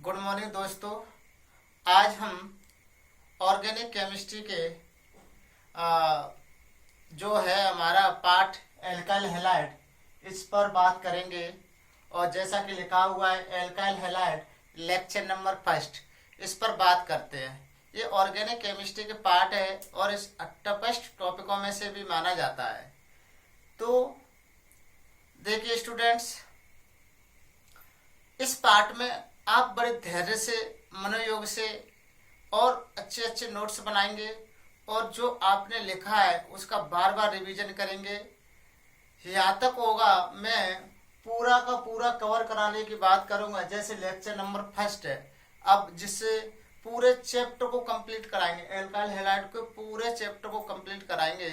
Good morning दोस्तों। आज हम ऑर्गेनिक केमिस्ट्री के जो है हमारा पार्ट एल्काइल हैलाइड इस पर बात करेंगे। और जैसा कि लिखा हुआ है alkyl halide lecture number first, इस पर बात करते हैं। ये ऑर्गेनिक केमिस्ट्री के पार्ट है और इस टफेस्ट टॉपिकों में से भी माना जाता है। तो देखिए स्टूडेंट्स, इस पार्ट में आप बड़े धैर्य से, मनोयोग से और अच्छे अच्छे नोट्स बनाएंगे और जो आपने लिखा है उसका बार बार रिवीजन करेंगे। यहाँ तक होगा मैं पूरा का पूरा कवर कराने की बात करूंगा, जैसे लेक्चर नंबर फर्स्ट है अब, जिससे पूरे चैप्टर को कंप्लीट कराएंगे। एल्काइल हैलाइड के पूरे चैप्टर को कंप्लीट कराएंगे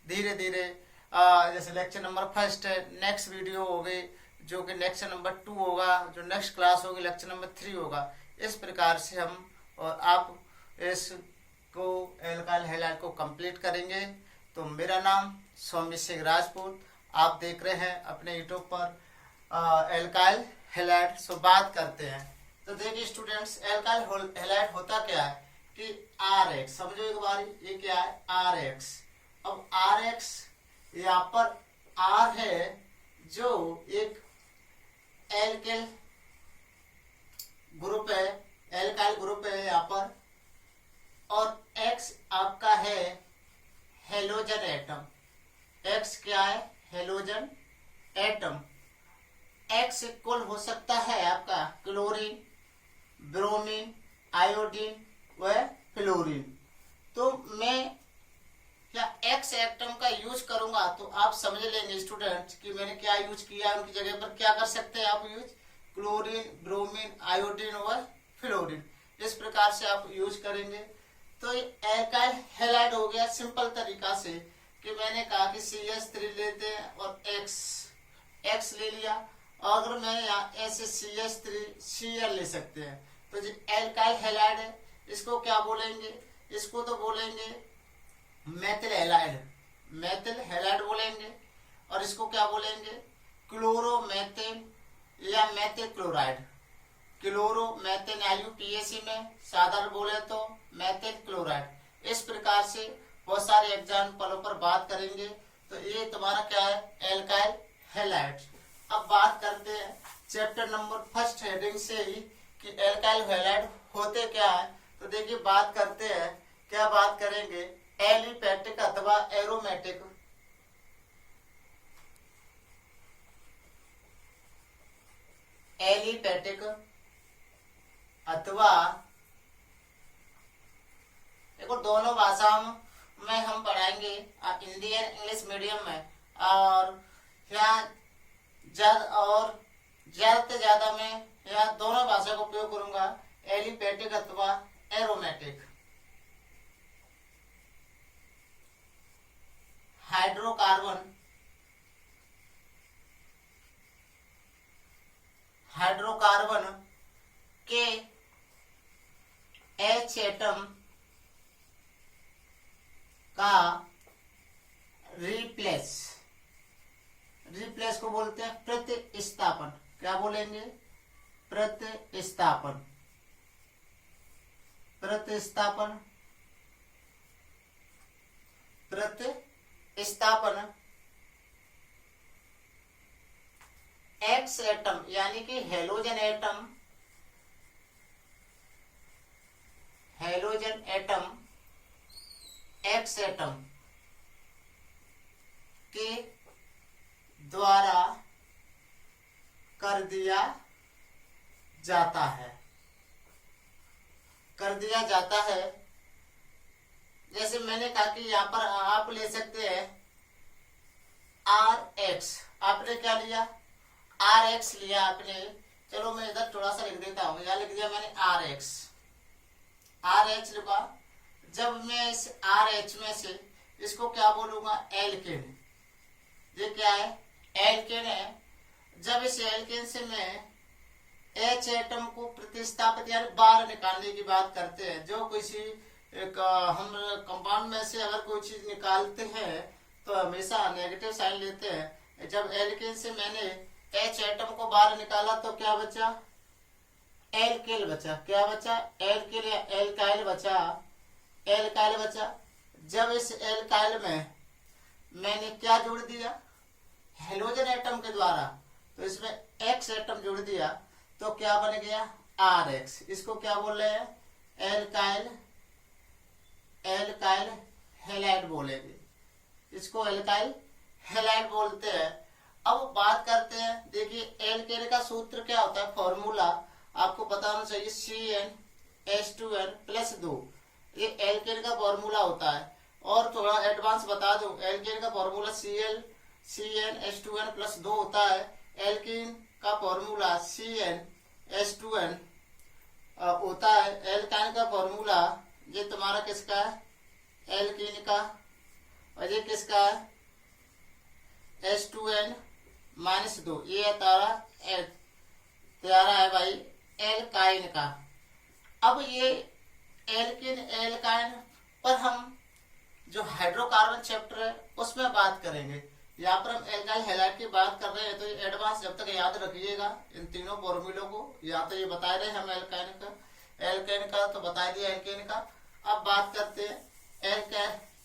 धीरे धीरे। जैसे लेक्चर नंबर फर्स्ट है, नेक्स्ट वीडियो होगी जो कि लेक्चर नंबर 2 होगा, जो नेक्स्ट क्लास होगी लेक्चर नंबर 3 होगा। इस प्रकार से हम और आप इसको एल्काइल हैलाइड को कंप्लीट करेंगे। तो मेरा नाम सौम्य सिंह राजपूत, आप देख रहे हैं अपने यूट्यूब पर एल्काइल हैलाइड। सो बात करते हैं। तो देखिए स्टूडेंट्स, एल्काइल हैलाइड होता क्या है कि RX, समझो एक बार, ये क्या है RX। अब RX यहाँ पर R है जो एक एल्काइल ग्रुप है, एल्काइल ग्रुप है यहाँ पर, और X आपका है हेलोजन एटम। X क्या है? Halogen atom. X इक्वल हो सकता है आपका क्लोरीन, ब्रोमीन, आयोडीन व फ्लोरीन। तो मैं या X एटम का यूज करूंगा तो आप समझ लेंगे स्टूडेंट्स कि मैंने क्या यूज किया। उनकी जगह पर क्या कर सकते हैं आप यूज? क्लोरीन, ब्रोमीन, आयोडीन व फ्लोरीन। इस प्रकार से आप यूज करेंगे। तो ये एल्काइल हैलाइड हो गया सिंपल तरीका से कि मैंने कहा कि CH3 लेते हैं और X ले लिया। अगर मैं यहाँ ऐसे CH3Cl ले सकते हैं तो जो एल्काइल हैलाइड है इसको क्या बोलेंगे? इसको तो बोलेंगे मेथिल हैलाइड, मेथिल हैलाइड बोलेंगे। और इसको क्या बोलेंगे? क्लोरोमेथेन या मेथिल क्लोराइड। क्लोरोमेथेन LuPAC में साधारण बोले तो मेथिल क्लोराइड। इस प्रकार से बहुत सारे एग्जाम्पलों पर बात करेंगे। तो ये तुम्हारा क्या है? Alkyl halide. अब बात करते हैं चैप्टर नंबर फर्स्ट हेडिंग से ही कि एल्काइल हैलाइड होते क्या है। तो देखिए बात करते हैं, क्या बात करेंगे? एलिफैटिक अथवा एरोमेटिक। एलिफैटिक अथवा, देखो दोनों भाषाओं में हम पढ़ाएंगे हिंदी और इंग्लिश मीडियम में। और यहाँ ज्यादा से ज्यादा मैं यहाँ दोनों भाषा का उपयोग करूंगा, एलिफैटिक अथवा एरोमेटिक। हाइड्रोकार्बन के H एटम का रिप्लेस को बोलते हैं प्रतिस्थापन। क्या बोलेंगे? प्रतिस्थापन। X एटम यानी कि हेलोजन एटम X एटम के द्वारा कर दिया जाता है। जैसे मैंने कहा कि यहाँ पर आप ले सकते हैं RX। आपने क्या लिया? RX लिया आपने। चलो मैं इधर थोड़ा सा लिख देता हूँ। यहाँ लिख दिया मैंने RH लिखा। जब मैं इस RH में से इसको क्या बोलूंगा? एल्केन। ये क्या है? एल्केन है। जब इस एल्केन से मैं H एटम को प्रतिस्थापित यानी बाहर निकालने की बात करते हैं, जो किसी हम कंपाउंड में से अगर कोई चीज निकालते हैं तो हमेशा नेगेटिव साइन लेते हैं। जब एल्केन से मैंने H एटम को बाहर निकाला तो क्या बचा? एल्केन एल्केल बचा। क्या बचा? एल्केल या एल्काइल बचा। एल्काइल बचा। जब इस एल्काइल में मैंने क्या जोड़ दिया? हेलोजन एटम के द्वारा, तो इसमें एक्स एटम जोड़ दिया, तो क्या बन गया? R X. इसको क्या बोल रहे हैं? एल्काइल एल्काइल हैलाइड बोलेंगे। इसको एल्काइल हैलाइड बोलते हैं। अब बात करते हैं, देखिए एल्केन का सूत्र क्या होता है, फॉर्मूला आपको पता होना चाहिए, CnH2n+2। ये एल्केन का फॉर्मूला होता है। और थोड़ा एडवांस बता दूं, एल्केन का फॉर्मूला CnH2n+2 होता है। एल्कीन का फॉर्मूला CnH2n होता है। एल्काइन का फॉर्मूला ये तुम्हारा किसका है? एल्कीन का। और ये किसका है? H2n-2। ये तुम्हारा है भाई एल्काइन का। अब ये एल्किन एल्काइन पर हम जो हाइड्रोकार्बन चैप्टर है उसमें बात करेंगे। यहाँ पर हम एल्काइल हैलाइड की बात कर रहे हैं, तो ये एडवांस जब तक याद रखिएगा इन तीनों फॉर्मूलों को। या तो ये बताए रहे हम एल्काइन का तो बता दिया एल्केन का। अब बात करते हैं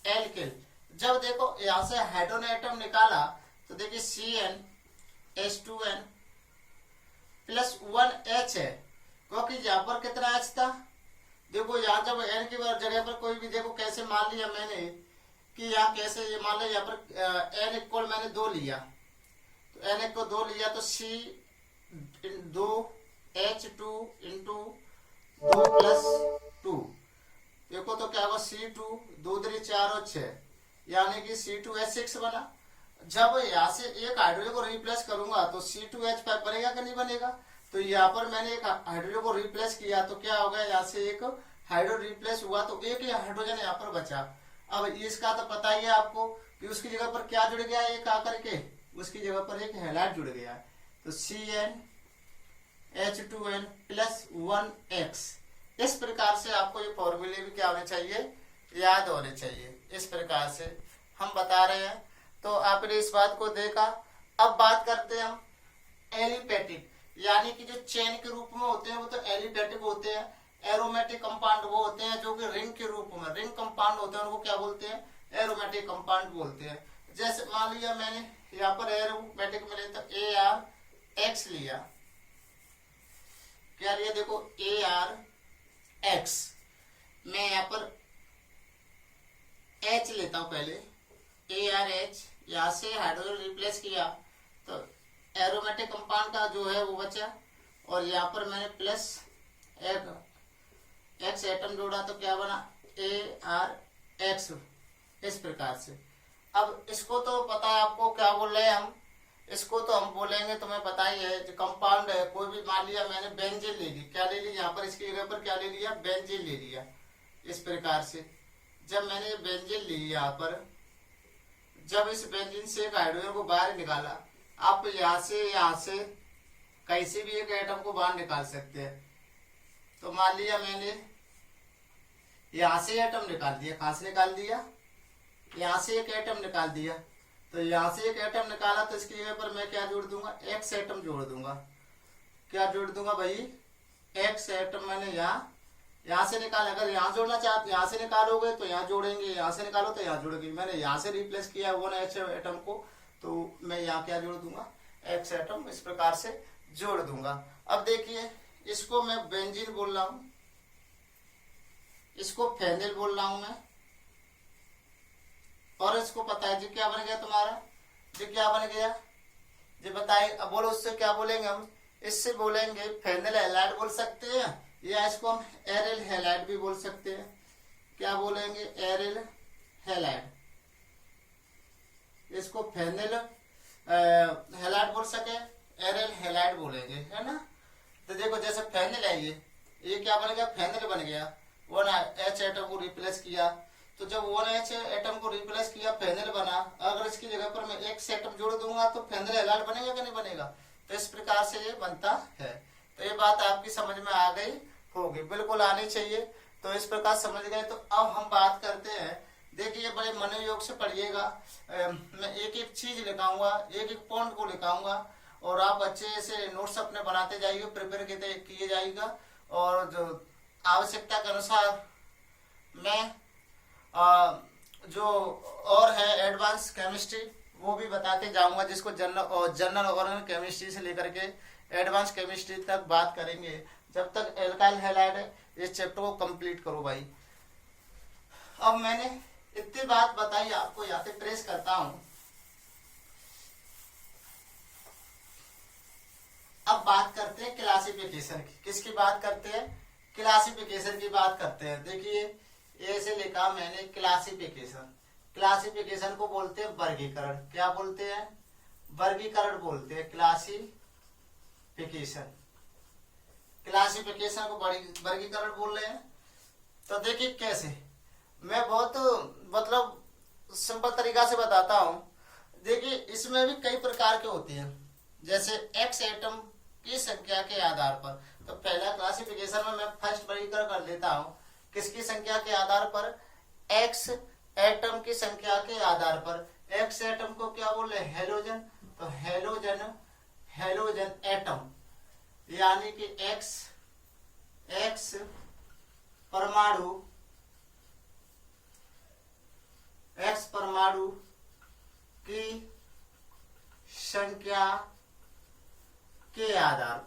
एल्किल। जब देखो यहाँ से हाइड्रोजन एटम निकाला तो देखिए CnH2n+1H है, क्योंकि यहाँ पर कितना H था? देखो यहाँ जब N की जगह पर कोई भी, देखो कैसे मान लिया मैंने कि यहाँ कैसे, ये मान लिया यहाँ पर N इक्वल मैंने 2 लिया, तो N को 2 लिया तो C2H2 देखो तो क्या होगा? C2 2 3 4 और 6, यानी कि C2H6 बना। जब यहाँ से एक हाइड्रोजन को रिप्लेस करूंगा तो C2H5 बनेगा कि नहीं बनेगा? तो यहाँ पर मैंने एक हाइड्रोजन को रिप्लेस किया तो क्या होगा? यहाँ से एक हाइड्रोजन रिप्लेस हुआ तो एक ही हाइड्रोजन यहाँ पर बचा। अब इसका तो पता ही है आपको कि उसकी जगह पर क्या जुड़ गया? एक आकर के उसकी जगह पर एक हैलाइड जुड़ गया, तो CnH2n+1x। इस प्रकार से आपको ये फॉर्मूले भी क्या होने चाहिए? याद होने चाहिए। इस प्रकार से हम बता रहे हैं, तो आपने इस बात को देखा। अब बात करते हैं हम एलिफेटिक, यानी कि जो चेन के रूप में होते हैं वो तो एलिफेटिक होते हैं। एरोमेटिक कंपाउंड वो होते हैं जो कि रिंग के रूप में, रिंग कंपाउंड होते हैं, उनको क्या बोलते हैं? एरोमेटिक कंपाउंड बोलते हैं। जैसे मान लिया मैंने यहाँ पर एरोमेटिक में लेता ARX लिया। क्या लिया? देखो ARX। मैं यहाँ पर H लेता हूं पहले, ARH। यहाँ से हाइड्रोजन रिप्लेस किया तो एरोमेटिक कंपाउंड का जो है वो बचा, और यहाँ पर मैंने प्लस X एटम जोड़ा तो क्या बना? ARX। इस प्रकार से। अब इसको तो पता है आपको क्या बोल रहे हैं हम, इसको तो हम बोलेंगे, तुम्हें पता ही है जो कंपाउंड है कोई भी। मान लिया मैंने बेंजीन ले ली, क्या ले ली? यहाँ पर इसकी जगह पर क्या ले लिया? बेंजीन ले लिया। इस प्रकार से जब मैंने बेंजीन ली यहाँ पर, जब इस बेंजीन से एक हाइड्रोजन को बाहर निकाला, आप यहाँ से कहीं से भी एक एटम को बाहर निकाल सकते हैं। तो मान लिया मैंने यहाँ से एटम निकाल दिया, कहाँ से निकाल दिया? यहाँ से एक एटम निकाल दिया, तो यहाँ से एक एटम निकाला तो इसकी जगह पर मैं क्या जोड़ दूंगा? एक्स एटम जोड़ दूंगा। क्या जोड़ दूंगा भाई? एक्स एटम मैंने यहाँ से निकाला। अगर यहाँ जोड़ना चाहते, यहाँ से निकालोगे तो यहाँ जोड़ेंगे, यहाँ से निकालो तो यहाँ जोड़ेंगे। मैंने यहाँ से रिप्लेस किया 1H एटम को, तो मैं यहाँ क्या जोड़ दूंगा? X atom. इस प्रकार से जोड़ दूंगा। अब देखिए इसको मैं बेंजीन बोल रहा हूं, इसको फेनिल बोल रहा हूं मैं, और इसको पता है जी क्या बन गया तुम्हारा? जी क्या बन गया? जी बताइए। अब बोलो उससे क्या बोलेंगे हम? इससे बोलेंगे फेनिल हैलाइड बोल सकते हैं, या इसको हम एरिल हैलाइड भी बोल सकते हैं। क्या बोलेंगे? Aryl halide. इसको फेनिल हैलाइड बोल सके, एरिल हैलाइड बोलेंगे, है ना? तो देखो जैसे फेनिल है, ये क्या बन गया? फेनिल बन गया। 1H एटम को रिप्लेस किया, तो जब 1H एटम को रिप्लेस किया फेनिल बना। अगर इसकी जगह पर मैं एक एटम जोड़ दूंगा तो फेनिल हैलाइड बनेगा कि नहीं बनेगा? तो इस प्रकार से ये बनता है। तो ये बात आपकी समझ में आ गई होगी, बिल्कुल आनी चाहिए। तो इस प्रकार समझ गए। तो अब हम बात करते हैं, देखिए बड़े मनोयोग से पढ़िएगा। मैं एक एक चीज लिखाऊंगा, एक एक पॉइंट को लिखाऊंगा, और आप अच्छे से नोट्स अपने बनाते जाइए, प्रिपेयर किए जाइएगा। और जो आवश्यकता के अनुसार मैं जो और है एडवांस केमिस्ट्री वो भी बताते जाऊंगा, जिसको जनरल ऑर्गेनिक केमिस्ट्री से लेकर के एडवांस केमिस्ट्री तक बात करेंगे। जब तक एल्काइल हैलाइड इस चैप्टर को कंप्लीट करो भाई। अब मैंने इतनी बात बताई आपको, यहाँ पे ट्रेस करता हूं। अब बात करते हैं क्लासिफिकेशन की। किसकी बात करते हैं? क्लासिफिकेशन की बात करते हैं। देखिए ऐसे लिखा मैंने क्लासिफिकेशन। क्लासिफिकेशन को बोलते हैं वर्गीकरण। क्या बोलते हैं? वर्गीकरण बोलते हैं क्लासिफिकेशन। क्लासिफिकेशन को वर्गीकरण बोल रहे हैं। तो देखिए कैसे, मैं बहुत मतलब सिंपल तरीका से बताता हूं। देखिए इसमें भी कई प्रकार के होते हैं, जैसे एक्स एटम की संख्या के आधार पर। तो पहला क्लासिफिकेशन में मैं फर्स्ट वर्गीकरण कर लेता हूं। किसकी संख्या के आधार पर? एक्स एटम की संख्या के आधार पर। एक्स एटम को क्या बोले? हेलोजन। तो हेलोजन एटम, यानी कि एक्स परमाणु की संख्या के आधार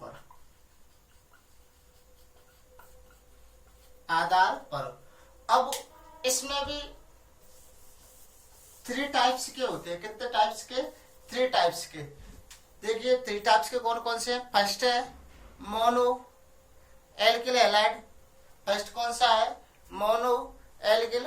पर। अब इसमें भी 3 टाइप्स के होते हैं। कितने टाइप्स के? 3 टाइप्स के। देखिए 3 टाइप्स के कौन कौन से हैं? फर्स्ट है मोनो एल्किल हैलाइड। फर्स्ट कौन सा है? मोनो एल्किल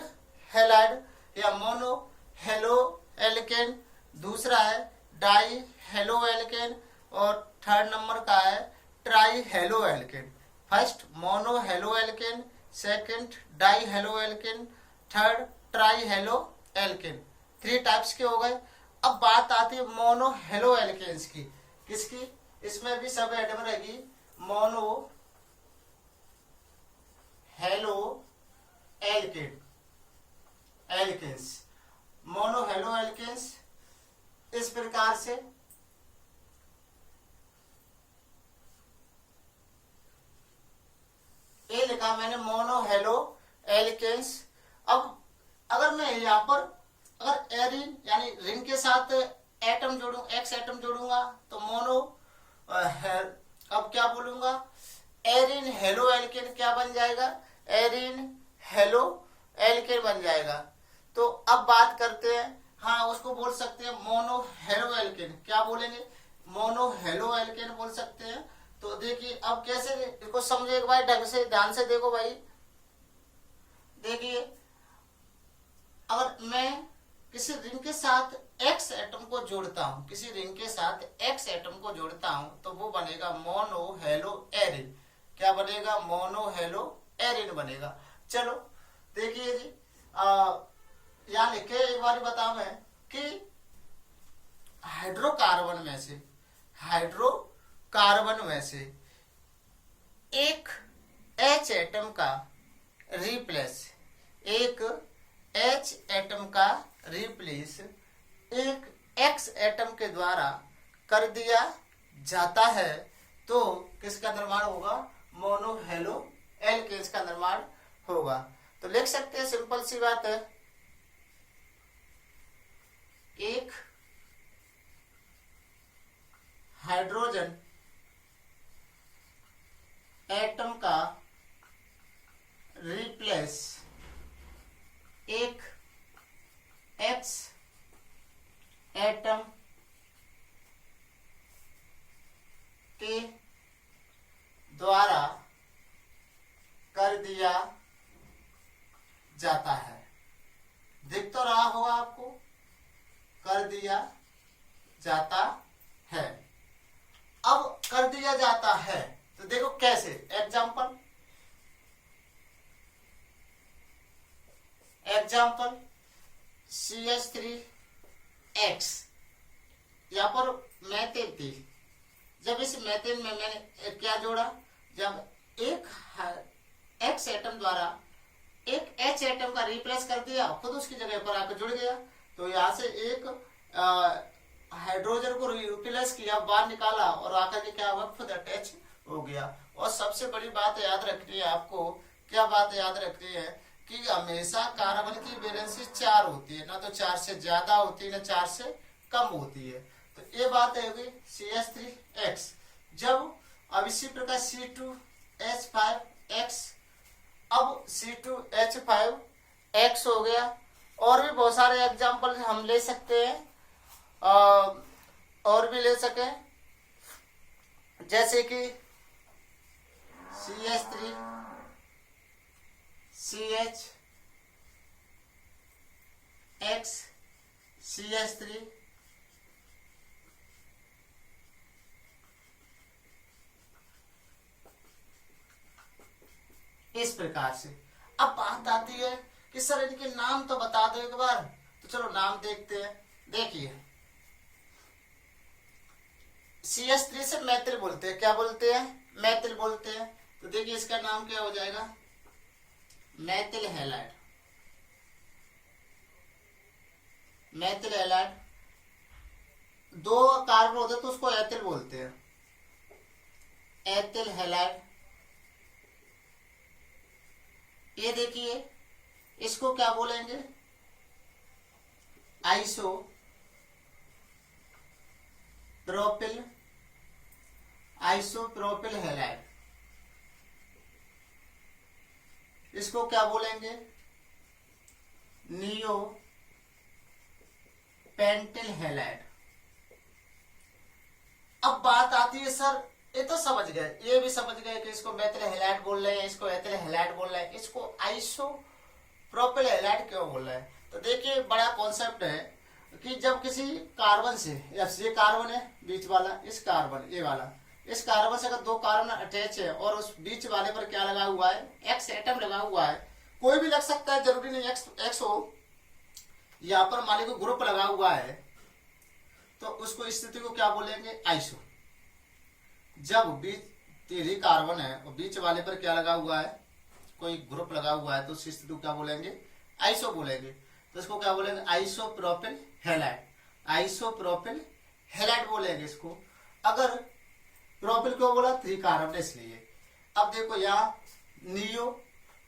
हैलाइड या मोनो हेलो एल्केन। दूसरा है डाई हेलो एल्केन और थर्ड नंबर का है try halo alkane. First mono halo alkane, second die halo alkene, third try halo alkane. 3 types के हो गए। अब बात आती है मोनो हेलो एल्केन्स की। किसकी? इसमें भी सब एटम रहेगी mono halo alkanes. Mono halo alkanes इस प्रकार से ये लिखा मैंने मोनो हेलो एल्केन्स। अब अगर मैं यहाँ पर अगर एरिन यानी रिंग के साथ एटम जोड़ूं, एक्स एटम जोड़ूंगा तो मोनो अब क्या बोलूंगा? एरिन हेलो एल्केन क्या बन जाएगा? एरिन हेलो एल्केन बन जाएगा। तो अब बात करते हैं, हाँ उसको बोल सकते हैं मोनो हेलो एल्केन। क्या बोलेंगे? मोनो हेलो एल्केन बोल सकते हैं। तो देखिए अब कैसे इसको समझो एक बार ढंग से, ध्यान से देखो भाई। देखिए अगर मैं किसी रिंग के साथ एक्स एटम को जोड़ता हूं, किसी रिंग के साथ एक्स एटम को जोड़ता हूं तो वो बनेगा मोनो हेलो एरिन। क्या बनेगा? मोनो हेलो एरिन बनेगा। चलो देखिए जी, यहाँ लिखे एक बार बताओ मैं कि हाइड्रोकार्बन में से एक एच एटम का रिप्लेस एक एक्स एटम के द्वारा कर दिया जाता है तो किसका निर्माण होगा? मोनो हेलो एल्केन्स का निर्माण होगा। तो लिख सकते हैं, सिंपल सी बात है, एक हाइड्रोजन एटम का रिप्लेस एक एक्स एटम के द्वारा कर दिया जाता है। दिख तो रहा होगा आपको, कर दिया जाता है। अब कर दिया जाता है तो देखो कैसे। एग्जाम्पल CH3X, यहाँ पर मेथेन थी। जब इस मेथेन में मैंने क्या जोड़ा? जब एक एक्स एटम द्वारा एक एच एटम का रिप्लेस कर दिया, खुद उसकी जगह पर आकर जुड़ गया, तो यहाँ से एक हाइड्रोजन को रिप्लेस किया, बाहर निकाला और आकर के क्या हुआ? खुद अटैच हो गया। और सबसे बड़ी बात याद रखनी है आपको, क्या बात याद रखनी है कि हमेशा कार्बन की वैलेंसी 4 होती है, ना तो 4 से ज्यादा होती है ना 4 से कम होती है। तो ये बात है होगी CH3X। जब अब इसी प्रकार C2H5X, अब C2H5X हो गया। और भी बहुत सारे एग्जाम्पल हम ले सकते हैं, और भी ले सके, जैसे कि CH3 CH X CH3 इस प्रकार से। अब बात आती है कि सर इनके नाम तो बता दो एक बार, तो चलो नाम देखते हैं। देखिए CH3 से मैथिल बोलते हैं, क्या बोलते हैं? मैथिल बोलते हैं। तो देखिए इसका नाम क्या हो जाएगा? Maithil halide. Maithil halide. 2 carbon होते तो उसको एथिल बोलते हैं, एथिल हैलाइड। ये देखिए इसको क्या बोलेंगे? Iso propyl, isopropyl halide. इसको क्या बोलेंगे? Neo pentyl halide. अब बात आती है सर ये तो समझ गए, ये भी समझ गए कि इसको मैथिल हैलाइड बोल रहे हैं, इसको एथिल हैलाइड बोल रहे हैं, इसको आइसोप्रोपिल हैलाइड क्यों बोल रहे हैं? तो देखिए बड़ा कॉन्सेप्ट है कि जब किसी कार्बन से, ये कार्बन है बीच वाला, इस कार्बन ये वाला, इस कार्बन से अगर 2 कार्बन अटैच है और उस बीच वाले पर क्या लगा हुआ है? एक्स एटम लगा हुआ है। कोई भी लग सकता है, जरूरी नहीं एक्स हो। यहाँ पर मान लीजिए ग्रुप लगा हुआ है, तो उसको स्थिति को क्या बोलेंगे? आइसो। जब बीच 3 कार्बन है और बीच वाले पर क्या लगा हुआ है? कोई ग्रुप लगा हुआ है, तो उस स्थिति को क्या बोलेंगे? आइसो बोलेंगे। तो इसको क्या बोलेंगे? Isopropyl halide. आइसोप्रोपिल हैलाइड बोलेंगे इसको। अगर प्रोपिल क्यों बोला? 3 कार्बन इसलिए। अब देखो यहाँ नियो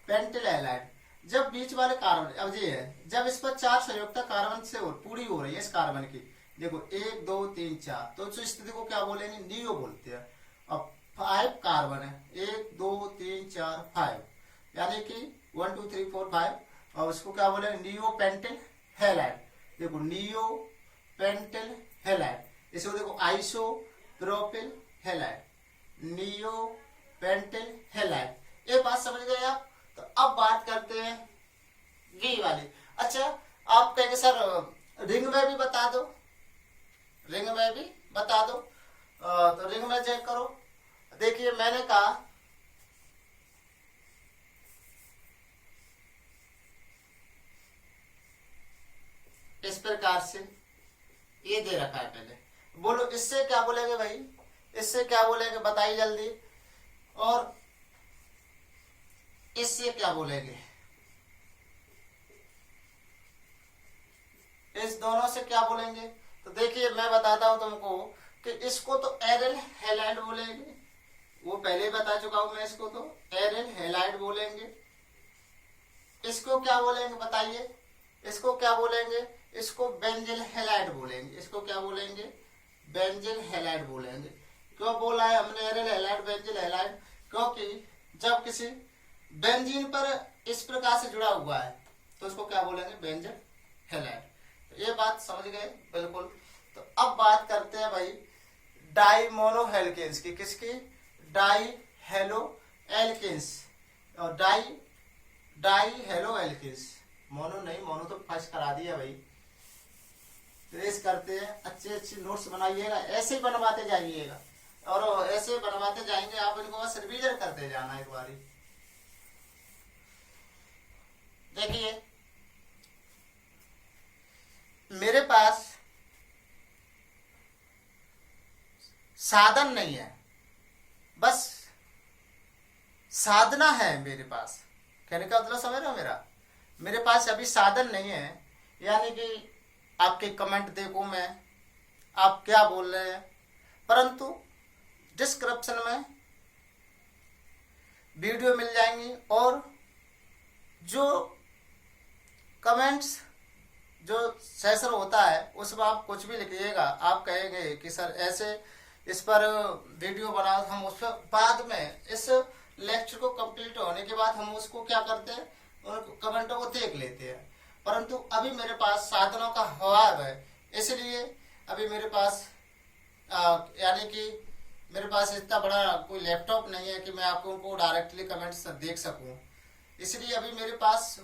पेंटिल हैलाइड। जब बीच वाले कार्बन, अब ये है, जब इस पर 4 संयुक्ता कार्बन से पूरी हो रही है इस कार्बन की, देखो 1 2 3 4, तो उस स्थिति को क्या बोलेंगे? नियो बोलते हैं। अब 5 कार्बन है, 1 2 3 4 5, यानी कि 1 2 3 4 5, और उसको क्या बोलेंगे? Neo pentyl halide. देखो नियो पेंटिल हैलाइड। इसको देखो iso propyl halide, neo pentyl halide. ये बात समझ गए आप? तो अब बात करते हैं वी वाली। अच्छा आप कहेंगे सर रिंग में भी बता दो, रिंग में भी बता दो। तो रिंग में चेक करो। देखिए मैंने कहा इस प्रकार से ये दे रखा है, पहले बोलो इससे क्या बोलेंगे भाई? इससे क्या बोलेंगे बताइए जल्दी। और इससे क्या बोलेंगे? इस दोनों से क्या बोलेंगे? तो देखिए मैं बताता हूं तुमको कि इसको तो एरिल हैलाइड बोलेंगे, वो पहले ही बता चुका हूं मैं। इसको तो एरिल हैलाइड बोलेंगे। इसको क्या बोलेंगे बताइए? इसको क्या बोलेंगे? इसको बेंजिल हैलाइड बोलेंगे। इसको क्या बोलेंगे? बेंजिल हैलाइड बोलेंगे। क्यों बोला है हमने एरिल हैलाइड बेंजिल हैलाइड? क्योंकि जब किसी बेंजीन पर इस प्रकार से जुड़ा हुआ है तो उसको क्या बोलेंगे? Benzyl halide. तो ये बात समझ गए बिल्कुल। तो अब बात करते हैं भाई डाई मोनो हेल्केन्स की। किसकी? डाई हेलो एल्केन्स और डाई हेलो एल्केन्स। मोनो नहीं, मोनो तो फर्स्ट करा दिया भाई। ट्रेस करते हैं, अच्छे नोट्स बनाइएगा, ऐसे ही बनवाते जाइएगा और ऐसे बनवाते जाएंगे आप। इनको बस रिवीजन करते जाना एक बारी। देखिए मेरे पास साधन नहीं है, बस साधना है मेरे पास। कहने का मतलब समझ रहे हो मेरे पास अभी साधन नहीं है, यानी कि आपके कमेंट देखूं मैं आप क्या बोल रहे हैं, परंतु डिस्क्रिप्शन में वीडियो मिल जाएंगी। और जो कमेंट्स जो सेशन होता है उसमें आप कुछ भी लिखिएगा, आप कहेंगे कि सर ऐसे इस पर वीडियो बनाओ, हम उस पर बाद में इस लेक्चर को कंप्लीट होने के बाद हम उसको क्या करते हैं, उन कमेंटों को देख लेते हैं। परंतु अभी मेरे पास साधनों का अभाव है, इसलिए अभी मेरे पास यानी कि मेरे पास इतना बड़ा कोई लैपटॉप नहीं है कि मैं आपको उनको डायरेक्टली कमेंट्स देख सकूं। इसलिए अभी मेरे पास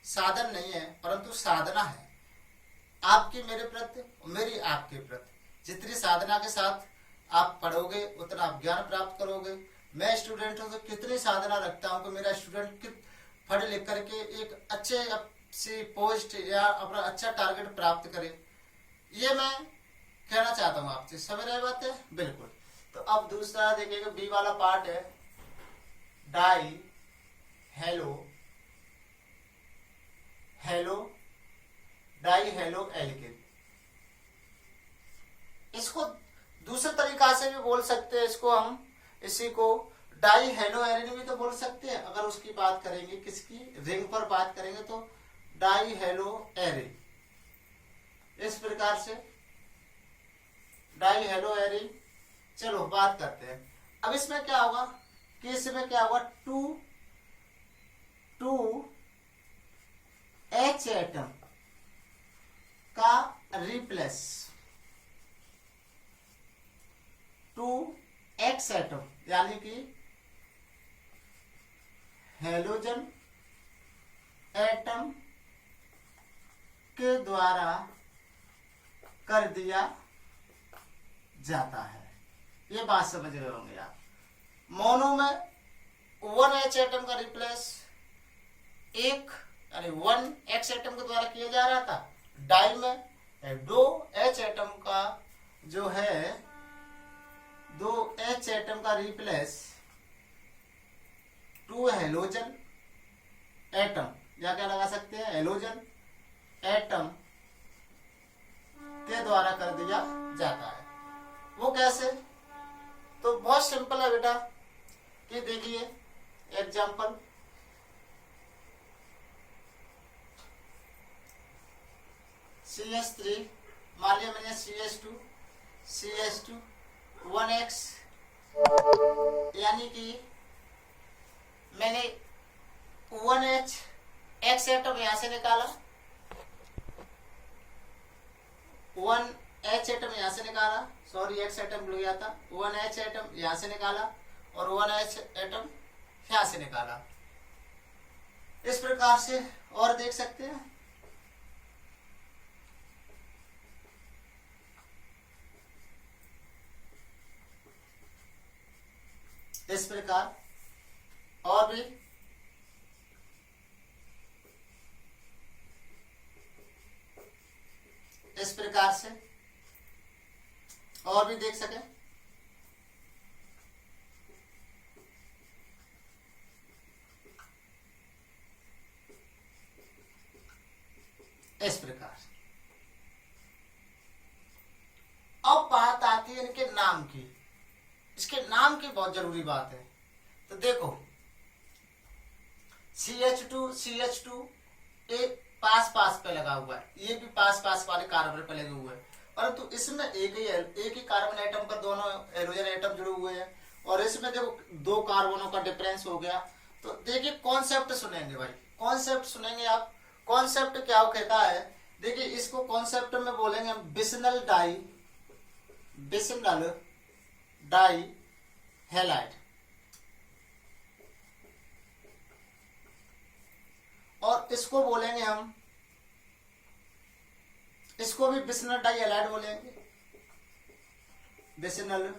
साधन नहीं है, परंतु साधना है आपकी मेरे प्रति, मेरी आपके प्रति। जितनी साधना के साथ आप पढ़ोगे उतना आप ज्ञान प्राप्त करोगे। मैं स्टूडेंट हूँ तो कितनी साधना रखता हूँ कि मेरा स्टूडेंट पढ़ लिख करके एक अच्छे सी पोस्ट या अपना अच्छा टारगेट प्राप्त करे, ये मैं कहना चाहता हूँ आपसे। समझ रहे बात है? बिल्कुल। तो अब दूसरा देखिएगा, बी वाला पार्ट है die hello hello die halo alkene. इसको दूसरे तरीका से भी बोल सकते हैं, इसको हम इसी को डाई हेलो एरिन भी तो बोल सकते हैं। अगर उसकी बात करेंगे, किसकी रिंग पर बात करेंगे तो डाई हेलो एरिन, इस प्रकार से डाई हेलो एरिन। चलो बात करते हैं। अब इसमें क्या होगा कि इसमें क्या होगा, टू एच एटम का रिप्लेस टू एक्स एटम, यानी कि हेलोजन एटम के द्वारा कर दिया जाता है। ये बात समझ रहे होंगे आप। मोनो में वन एच एटम का रिप्लेस एक यानी वन एक्स एटम के द्वारा किया जा रहा था। डाई में दो एच एटम का जो है, दो एच एटम का रिप्लेस टू हेलोजन एटम, या क्या लगा सकते हैं, हेलोजन एटम के द्वारा कर दिया जाता है। वो कैसे? तो बहुत सिंपल है बेटा, कि देखिए एग्जांपल, CH3 मान लिया मैंने CH2 1x, यानी कि मैंने 1H एक्स एटम यहां से निकाला, 1H एटम यहां से निकाला, सॉरी एक्स एटम भूल गया था, 1H एटम यहां से निकाला और 1H एटम यहां से निकाला। इस प्रकार से और देख सकते हैं। इस प्रकार और भी इस प्रकार से और भी देख सके। इस प्रकार अब बात आती है इनके नाम की। इसके नाम की बहुत जरूरी बात है। तो देखो CH2 एक पास पे लगा हुआ है, ये भी पास वाले कार्बन पे लगे हुए हैं, परंतु इसमें एक ही कार्बन एटम पर दोनों हाइड्रोजन एटम जुड़े हुए हैं, और इसमें देखो दो कार्बनों का डिफरेंस हो गया। तो देखिए कॉन्सेप्ट सुनेंगे भाई, कॉन्सेप्ट सुनेंगे आप। कॉन्सेप्ट क्या कहता है, देखिए इसको कॉन्सेप्ट में बोलेंगे बिस्नल डाई हैलाइड, और इसको बोलेंगे हम, इसको भी बिस्नल डाई हैलाइड बोलेंगे, बिस्नल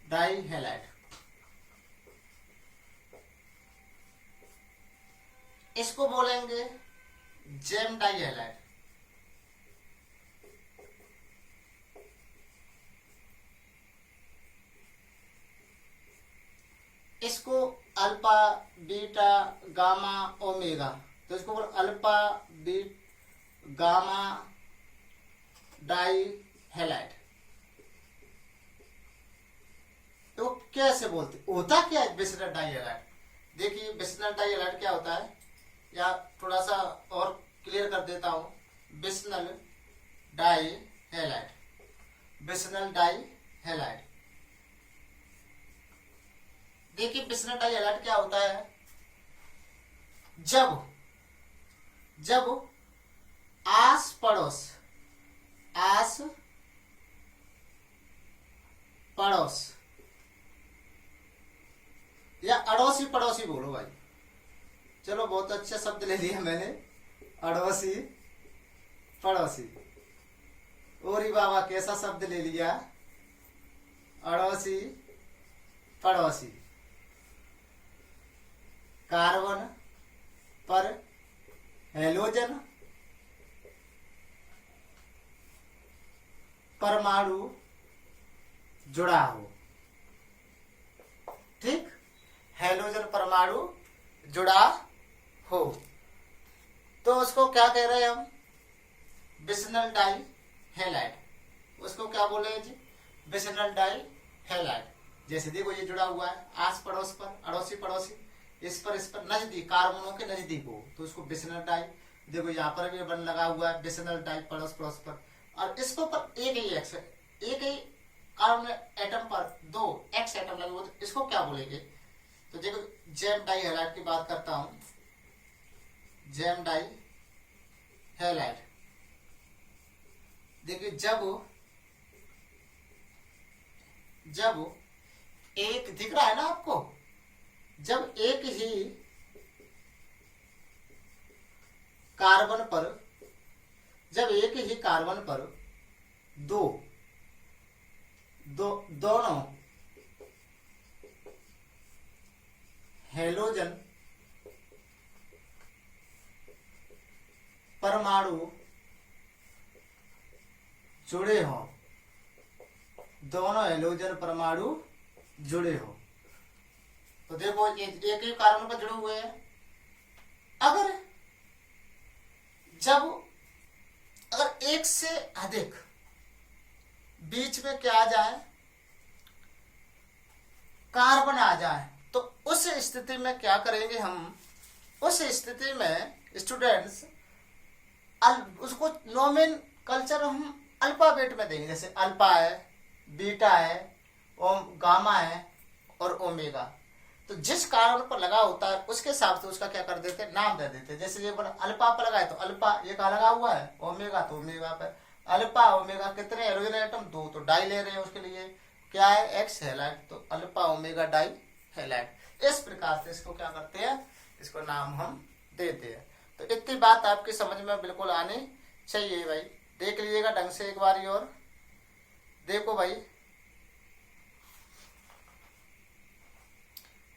डाई हैलाइड। इसको बोलेंगे जेम डाई हैलाइड। इसको अल्फा बीटा गामा ओमेगा, तो इसको बोल alpha beta gamma di halide. तो कैसे बोलते, होता क्या है बिस्नल डाइहैलाइड? देखिए बिस्नल डाइहैलाइड क्या होता है, या थोड़ा सा और क्लियर कर देता हूं। बिस्नल डाइहैलाइड, बिस्नल डाइहैलाइड, देखिए बिस्नल डाइहैलाइड क्या होता है, जब आस पड़ोस या अड़ोसी पड़ोसी बोलो भाई, चलो बहुत अच्छा शब्द ले लिया मैंने, अड़ोसी पड़ोसी। ओरी बाबा कैसा शब्द ले लिया, अड़ोसी पड़ोसी। कार्बन पर हैलोजन परमाणु जुड़ा हो, ठीक, हैलोजन परमाणु जुड़ा हो, तो उसको क्या कह रहे हैं हम, बिस्नल डाइहैलाइड। उसको क्या बोले हैं जी, बिस्नल डाइहैलाइड। जैसे देखो ये जुड़ा हुआ है आस पड़ोस पर, अड़ोसी पड़ोसी, इस पर नजदीक, कार्बनों के नजदीक हो तो उसको बिस्नल डाई। देखो यहाँ पर भी बन लगा हुआ है बिस्नल डाई पड़ोस पड़ोस पर, और इसको पर एक ही कार्बन एटम पर 2 एक्स एटम लगे हुए, तो इसको क्या बोलेंगे? तो देखो जैम डाइहैलाइड की बात करता हूं, जैम डाइहैलाइड। देखिए जब एक दिख रहा है ना आपको, जब एक ही कार्बन पर दोनों हैलोजन परमाणु जुड़े हों, दोनों हैलोजन परमाणु जुड़े हो, तो देखो एक ही कार्बन पर जुड़े हुए हैं। अगर एक से अधिक बीच में क्या आ जाए, कार्बन आ जाए, तो उस स्थिति में क्या करेंगे हम, उस स्थिति में स्टूडेंट्स उसको नोमेन कल्चर हम अल्फाबेट में देंगे, जैसे अल्फा है, बीटा है, गामा है और ओमेगा। तो जिस कार्बन पर लगा होता है उसके हिसाब से उसका क्या कर देते हैं, नाम दे देते हैं। जैसे ये अल्फा पर लगा है तो अल्फा, ये कहा लगा हुआ है ओमेगा, तो ओमेगा पर अल्फा ओमेगा कितने हाइड्रोजन एटम, 2, तो डाई ले रहे हैं, उसके लिए क्या है एक्स हैलाइड, तो अल्फा ओमेगा डाई हैलाइड। इस प्रकार से इसको क्या करते हैं, इसको नाम हम देते हैं। तो इतनी बात आपकी समझ में बिल्कुल आनी चाहिए भाई, देख लीजिएगा ढंग से एक बार और देखो भाई।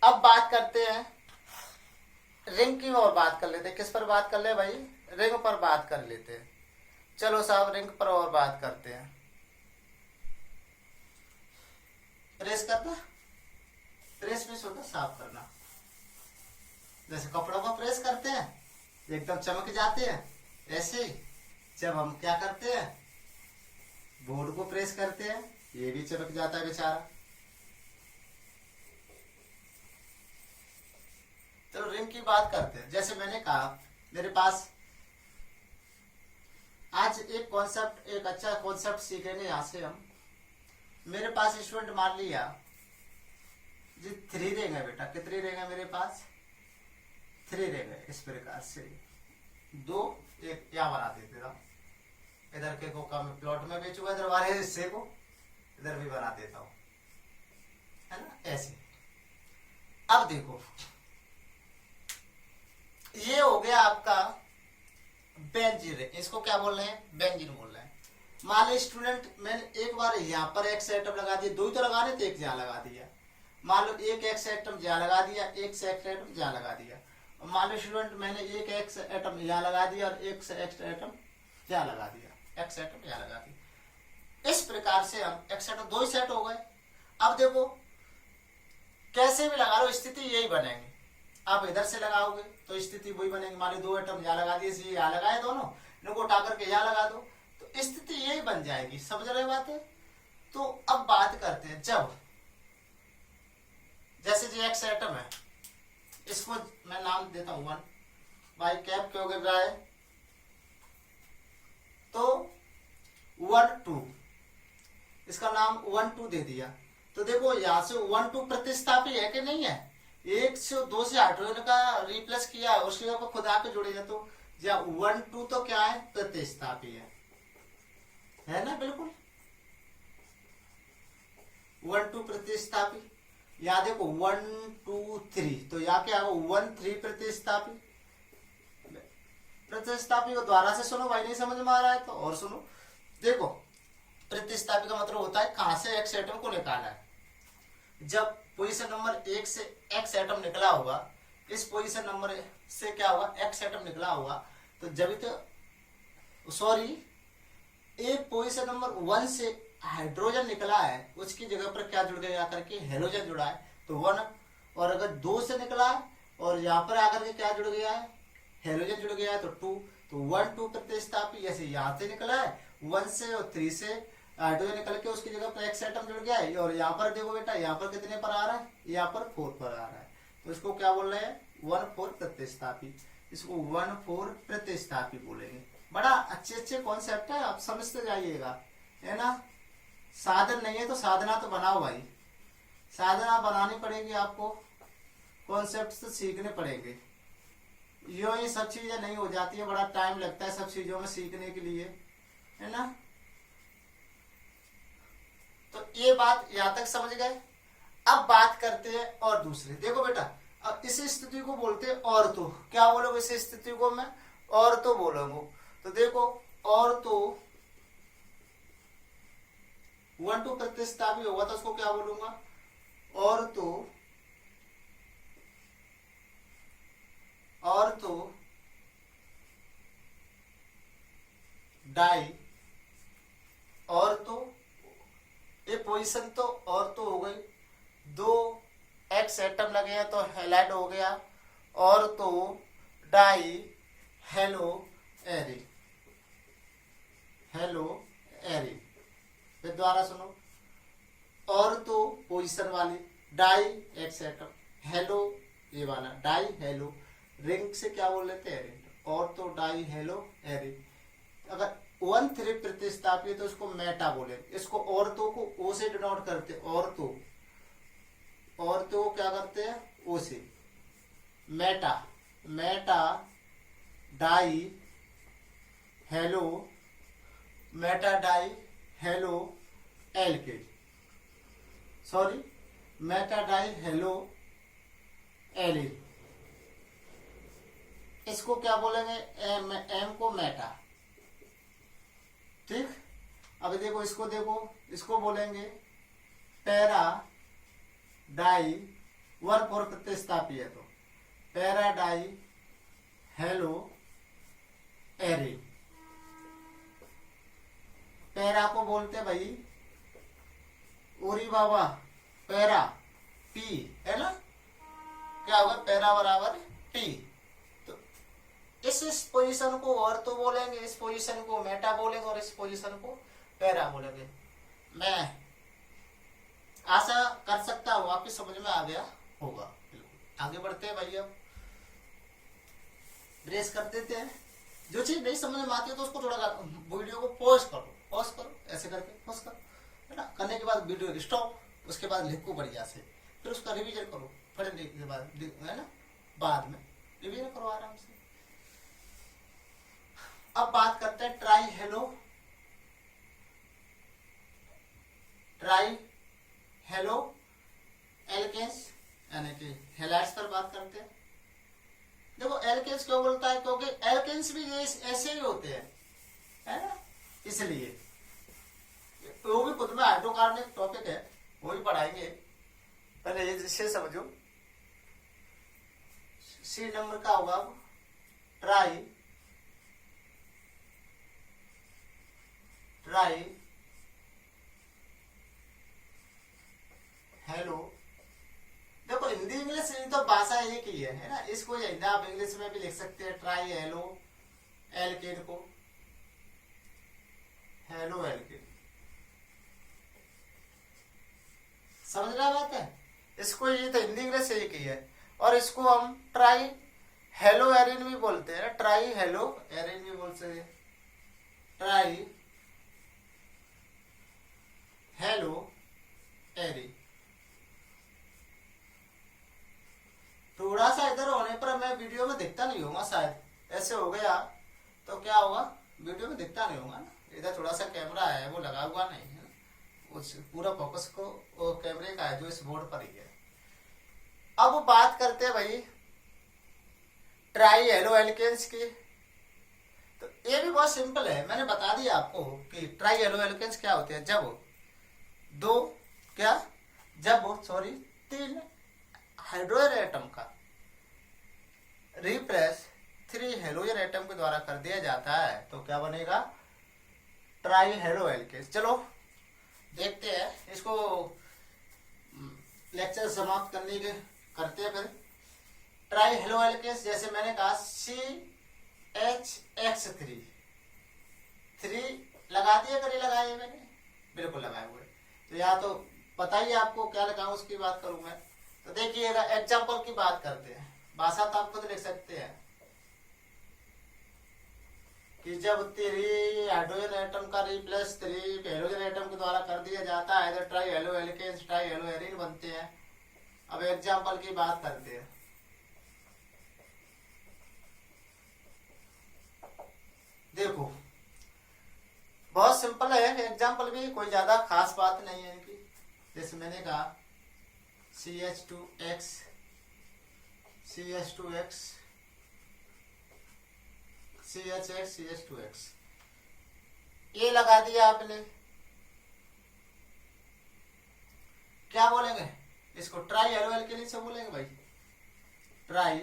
अब बात करते हैं रिंग की और बात कर लेते हैं। किस पर बात कर ले भाई, रिंग पर बात कर लेते हैं। चलो साहब रिंग पर और बात करते हैं। प्रेस करना, प्रेस में होता साफ करना, जैसे कपड़ों को प्रेस करते हैं एकदम चमक जाते हैं, ऐसे ही जब हम क्या करते हैं बोर्ड को प्रेस करते हैं ये भी चमक जाता है बेचारा। चलो रिंग की बात करते हैं। जैसे मैंने कहा मेरे पास आज एक कॉन्सेप्ट, एक अच्छा कॉन्सेप्ट सीखेंगे यहाँ से हम। मेरे पास स्टूडेंट मान लिया जी 3 रिंग है बेटा, कितनी रिंग है मेरे पास, 3 रिंग है। इस प्रकार से 2 एक यहाँ बना देते था, इधर के को कम प्लॉट में बेचूंगा, इधर वाले हिस्से को इधर भी बना देता हूं, है ना, ऐसे। अब देखो ये हो गया आपका बेंजीन, इसको क्या बोल रहे हैं, बेंजीन बोल रहे हैं। मान लो स्टूडेंट मैंने एक बार यहाँ पर एक्स एटम लगा दिया, 2 ही तो लगाने थे, एक यहाँ लगा दिया। मान लो एक एक्स एटम यहाँ लगा दिया, एक एक्स एटम यहाँ लगा दिया। मान लो स्टूडेंट मैंने एक एक्स एटम यहाँ लगा दिया और एक एक्स एटम यहाँ लगा दिया, एक्स एटम यहाँ लगा दिया। इस प्रकार से हम एक्स एटम 2 ही सेट हो गए। अब देखो कैसे भी लगा लो स्थिति यही बनेगी। आप इधर से लगाओगे तो स्थिति वही बनेगी। मान लो 2 एटम यहाँ लगा दिए, यहाँ लगाए दोनों, इनको उठा करके यहाँ लगा दो तो स्थिति यही बन जाएगी। समझ रहे बात है। तो अब बात करते हैं जैसे जी एक्स एटम है, इसको मैं नाम देता हूं 1, बाई कैप क्यों गिर रहा है, तो 1 2, इसका नाम 1 2 दे दिया। तो देखो यहां से 1 2 प्रतिस्थापी है कि नहीं है, 1 से 2 से हाइड्रोजन का रिप्लेस किया है, उसके ऊपर खुद आके जुड़ेगा, तो 1 2 तो क्या है, प्रतिस्थापी है ना, बिल्कुल 1 2 प्रतिस्थापी। यहाँ देखो 1 2 3, तो यहाँ क्या है 1 3 प्रतिस्थापी। प्रतिस्थापी को द्वारा से सुनो भाई, नहीं समझ में आ रहा है तो और सुनो। देखो प्रतिस्थापी का मतलब होता है कहां से एक्स एटम को निकाला है। जब पोजीशन नंबर 1 से एक्स एटम निकला होगा, इस पोजीशन नंबर से क्या होगा, एक्स एटम निकला होगा, तो जब तो सॉरी, एक पोजीशन नंबर 1 से हाइड्रोजन निकला है, उसकी जगह पर क्या जुड़ गया आकर के, हेलोजन जुड़ा है, तो 1। और अगर 2 से निकला है और यहाँ पर आकर के क्या जुड़ गया है, हेलोजन जुड़ गया है, तो 2। तो 1 2 प्रतिस्थापी, जैसे यहाँ से निकला है 1 से और 3 से हाइड्रोजन निकल के उसकी जगह पर एक्स एटम जुड़ गया है। और यहाँ पर देखो बेटा, यहाँ पर कितने पर आ रहा है, यहाँ पर 4 पर आ रहा है, तो इसको क्या बोल रहे हैं, 1 4 प्रतिस्थापी। इसको 1 4 प्रतिस्थापी बोलेंगे। बड़ा अच्छे कॉन्सेप्ट है, आप समझते जाइएगा, है ना। साधन नहीं है तो साधना तो बनाओ भाई, साधना बनानी पड़ेगी आपको, कॉन्सेप्ट तो सीखने पड़ेंगे। यो ये सब चीजें नहीं हो जाती है, बड़ा टाइम लगता है सब चीजों में सीखने के लिए, है ना। तो ये बात यहां तक समझ गए। अब बात करते हैं और दूसरे। देखो बेटा, अब इस स्थिति को बोलते हैं और तो, क्या बोलोगे इस स्थिति को, मैं और तो बोलोगे। तो देखो और तो 1 2 प्रतिस्थापी होगा, तो उसको क्या बोलूंगा, और तो डाई, और तो ये पोजीशन तो और तो हो गई, 2 एक्स एटम लगे हैं तो हैलाइड हो गया, और तो डाई हेलो एरी, फिर दोबारा सुनो, और तो पोजीशन वाली, डाई एक्स एटम, हेलो ये वाला डाई हेलो, रिंग से क्या बोल लेते हैं, और तो डाई हेलो एरी। अगर 1 3 प्रतिस्थापी तो इसको मेटा बोले, इसको और तो को ओ से डिनोट करते, और तो क्या करते हैं, ओ से, meta di halo, alkane, sorry meta di halo alkene, इसको क्या बोलेंगे, एम को मेटा, ठीक। अब देखो इसको बोलेंगे पैरा डाई, 1 4 प्रतिस्थापी है, तो पैरा डाई हेलो एरी। पैरा को बोलते भाई ओरी बाबा, पैरा पी, है ना, क्या होगा, पैरा बराबर टी। तो इस पोजीशन को और तो बोलेंगे, इस पोजीशन को मेटा बोलेंगे, और इस पोजीशन को पैरा बोलेंगे। मैं आशा कर सकता हूं आपकी समझ में आ गया होगा। बिल्कुल आगे बढ़ते हैं भाई, अब ब्रेस कर देते हैं। जो चीज नहीं समझ में आती है तो उसको थोड़ा वीडियो को पॉज करो, ऐसे करके पॉज करो, है ना। करने के बाद वीडियो स्टॉप, उसके बाद लिखो बढ़िया से, फिर उसका रिवीजन करो, पढ़ने के बाद, है ना, बाद में रिवीजन करो आराम से। अब बात करते हैं ट्राई हेलो एल्केन्स, यानी कि हैलाइड्स पर बात करते हैं। देखो एल्केन्स क्यों बोलता है, क्योंकि एल्केन्स भी ऐसे ही होते हैं, है ना, इसलिए वो भी खुद में हाइड्रोकार्बनिक टॉपिक है, वो भी पढ़ाएंगे, पहले ये जिससे समझो। सी नंबर का होगा ट्राई हेलो। देखो हिंदी इंग्लिश तो भाषा एक ही है ना, इसको हिंदी आप इंग्लिश में भी लिख सकते हैं, ट्राई हेलो एल्केन को हेलो एल्केन। समझ रहा बात है, इसको ये तो हिंदी इंग्लिश एक ही है। और इसको हम ट्राई हेलो एरिन भी बोलते हैं, ट्राई हेलो एरिन भी बोल सकते हैं, ट्राई हेलो एरिन। थोड़ा सा इधर होने पर मैं वीडियो में दिखता नहीं होगा शायद, ऐसे हो गया तो क्या होगा, वीडियो में दिखता नहीं होगा ना। इधर थोड़ा सा कैमरा है वो लगा हुआ नहीं है, उस पूरा फोकस को वो कैमरे का है जो इस बोर्ड पर ही है। अब बात करते हैं भाई ट्राई हेलो एल्केन्स की। तो ये भी बहुत सिंपल है, मैंने बता दिया आपको कि ट्राई हेलो एल्केन्स क्या होते हैं। जब तीन हाइड्रोजन एटम का रिप्लेस 3 हेलोजन एटम के द्वारा कर दिया जाता है तो क्या बनेगा, ट्राई हेलो एल्केन्स। चलो देखते हैं इसको, लेक्चर समाप्त करते हैं फिर। ट्राई हेलो एल्केन्स जैसे मैंने कहा CHX3 लगा दिए, कभी लगाए मैंने, बिल्कुल लगाए हुए। तो यहाँ तो पता ही आपको क्या लगाऊं उसकी बात करूं मैं। तो देखिएगा एग्जाम्पल की बात करते हैं, भाषा तो आप खुद लिख सकते हैं कि जब 3 हाइड्रोजन एटम का रिप्लेस 3 हेलोजन एटम के द्वारा कर दिया जाता है तो tri halo alkanes tri halo arene बनते हैं। अब एग्जाम्पल की बात करते हैं। देखो बहुत सिंपल है एग्जाम्पल भी, कोई ज्यादा खास बात नहीं है इनकी। जैसे मैंने कहा CH2X CH2X ये लगा दिया आपने, क्या बोलेंगे इसको, ट्राई हेलो एल्केन से बोलेंगे भाई, ट्राई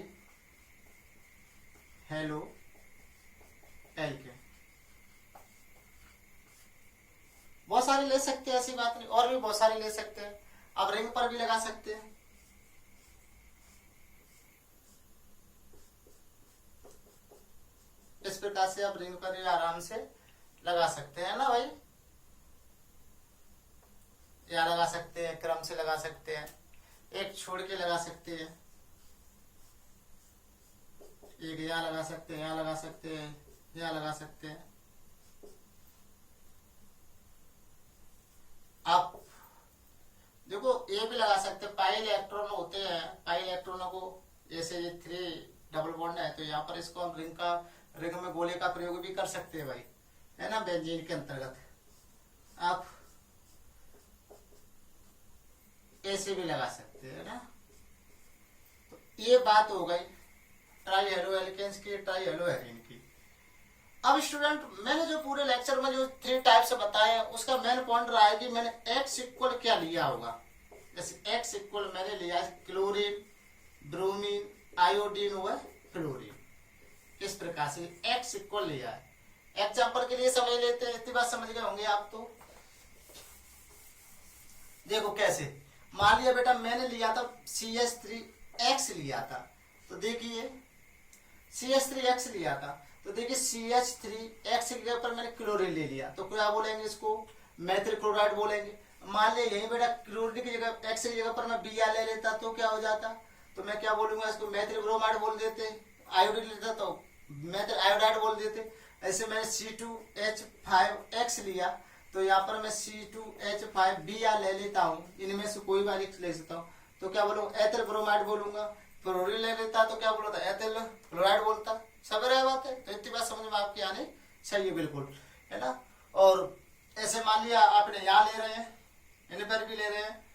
हेलो एल्केन। बहुत सारे ले सकते हैं, ऐसी बात नहीं, और भी बहुत सारे ले सकते हैं। आप रिंग पर भी लगा सकते हैं। इस प्रकार से आप रिंग पर भी आराम से लगा सकते हैं ना भाई, या लगा सकते हैं, क्रम से लगा सकते हैं, एक छोड़ के लगा सकते हैं, एक यहाँ लगा सकते हैं, यहाँ लगा सकते हैं, यहाँ लगा सकते हैं। आप देखो ये भी लगा सकते हैं, पाई इलेक्ट्रॉन होते हैं, पाई इलेक्ट्रॉनों को जैसे ये 3 डबल बॉन्ड है तो यहाँ पर इसको हम रिंग में गोले का प्रयोग भी कर सकते हैं भाई, है ना, बेंजीन के अंतर्गत। आप ऐसे भी लगा सकते हैं ना। तो ये बात हो गई ट्राई हेलो एल्केन्स की, ट्राई हेलो एरिन की। अब स्टूडेंट मैंने जो पूरे लेक्चर में जो 3 टाइप से बताया उसका मेन पॉइंट रहा है कि मैंने X इक्वल क्या लिया होगा। जैसे X इक्वल मैंने लिया क्लोरीन, ब्रोमीन, आयोडीन व क्लोरीन, इस प्रकार से X इक्वल लिया है। एग्जाम्पल के लिए समझ लेते हैं, इतनी बात समझ गए होंगे आप। तो देखो कैसे, मान लिया बेटा मैंने लिया था CH3X लिया था, तो देखिए CH3X लिया था तो देखिए CH3X के ऊपर मैंने क्लोरीन ले लिया तो क्या बोलेंगे, इसको मैथिल क्लोराइड बोलेंगे। मान लिया यही बेटा क्लोरीन की जगह X की जगह पर मैं Br ले लेता तो क्या हो जाता, तो मैं क्या बोलूंगा, इसको मैथिल ब्रोमाइड बोल देते। आयोडीन लेता तो मैथिल आयोडाइड बोल देते। ऐसे मैंने C2H5X लिया तो यहाँ पर मैं C2H5Br ले लेता हूँ, इनमें से कोई भी ले सकता हूँ तो क्या बोलूंगा, एथिल ब्रोमाइड बोलूंगा। क्लोरीन ले लेता तो क्या बोलता, एथिल क्लोराइड बोलता। सब रह बात है, तो इतनी बात समझ में आपकी आनी चाहिए, बिल्कुल, है ना। और ऐसे मान लिया आपने यहाँ ले रहे हैं, इन पर भी ले रहे हैं